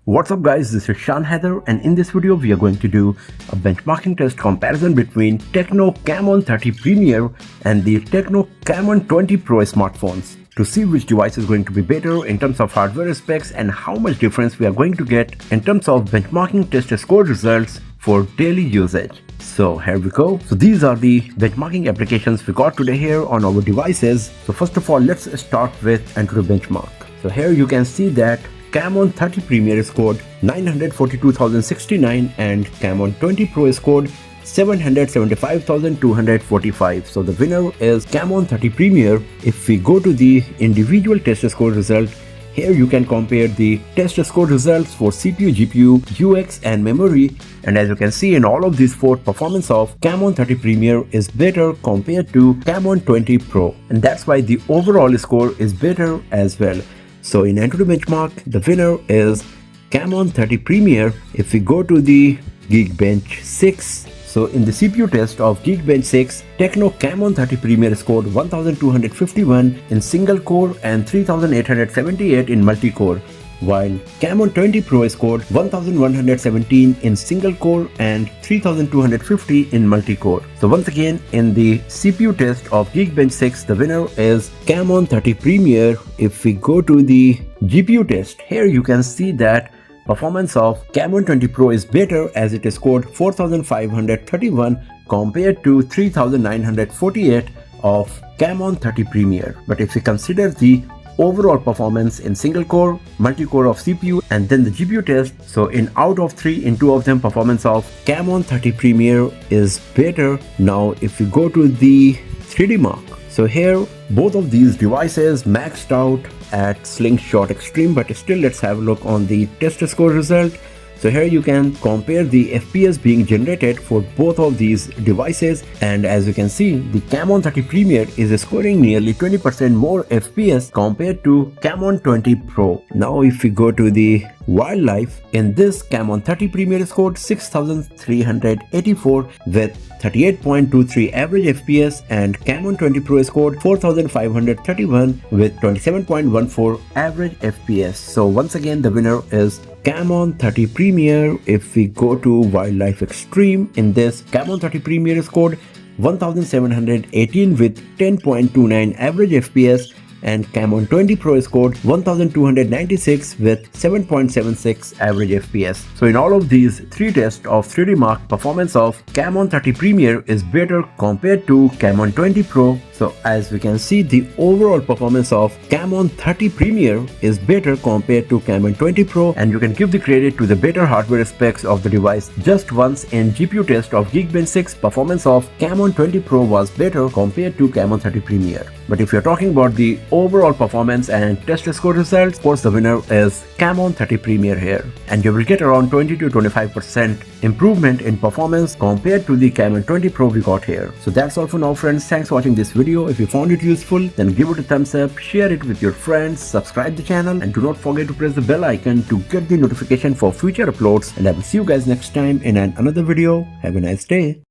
What's up guys, this is Shan Heather, and in this video we are going to do a benchmarking test comparison between Tecno Camon 30 Premier and the Tecno Camon 20 Pro smartphones to see which device is going to be better in terms of hardware specs and how much difference we are going to get in terms of benchmarking test score results for daily usage. So here we go. So these are the benchmarking applications we got today here on our devices. So first of all, let's start with enter benchmark. So here you can see that Camon 30 Premier scored 942,069 and Camon 20 Pro scored 775,245. So the winner is Camon 30 Premier. If we go to the individual test score result, here you can compare the test score results for CPU, GPU, UX and memory, and as you can see in all of these four, performance of Camon 30 Premier is better compared to Camon 20 Pro, and that's why the overall score is better as well. So in Antutu benchmark, the winner is Camon 30 Premier. If we go to the Geekbench 6, so in the CPU test of Geekbench 6, Tecno Camon 30 Premier scored 1251 in single core and 3878 in multi-core, while Camon 20 Pro scored 1117 in single core and 3250 in multi-core. So once again, in the CPU test of Geekbench 6, the winner is Camon 30 Premier. If we go to the GPU test, here you can see that performance of Camon 20 Pro is better as it scored 4531 compared to 3948 of Camon 30 Premier. But if we consider the overall performance in single core, multi-core of CPU and then the GPU test, so in out of 3, in 2 of them, performance of Camon 30 Premier is better. Now if we go to the 3D Mark, so here both of these devices maxed out at Slingshot Extreme, but still let's have a look on the test score result. So here you can compare the FPS being generated for both of these devices, and as you can see, the Camon 30 Premier is scoring nearly 20% more FPS compared to Camon 20 Pro. Now if we go to the wildlife, in this Camon 30 Premier scored 6384 with 38.23 average FPS, and Camon 20 Pro scored 4531 with 27.14 average FPS. So once again, the winner is Camon 30 Premier. If we go to wildlife extreme, in this Camon 30 Premier scored 1718 with 10.29 average FPS, and Camon 20 Pro scored 1296 with 7.76 average FPS. So in all of these 3 tests of 3D Mark, performance of Camon 30 Premier is better compared to Camon 20 Pro. So as we can see, the overall performance of Camon 30 Premier is better compared to Camon 20 Pro, and you can give the credit to the better hardware specs of the device. Just once in GPU test of Geekbench 6, performance of Camon 20 Pro was better compared to Camon 30 Premier. But if you're talking about the overall performance and test score results, of course the winner is Camon 30 Premier here, and you will get around 20 to 25% improvement in performance compared to the Camon 20 Pro we got here. So that's all for now friends. Thanks for watching this video. If you found it useful, then give it a thumbs up, share it with your friends, subscribe the channel, and do not forget to press the bell icon to get the notification for future uploads, and I will see you guys next time in another video. Have a nice day.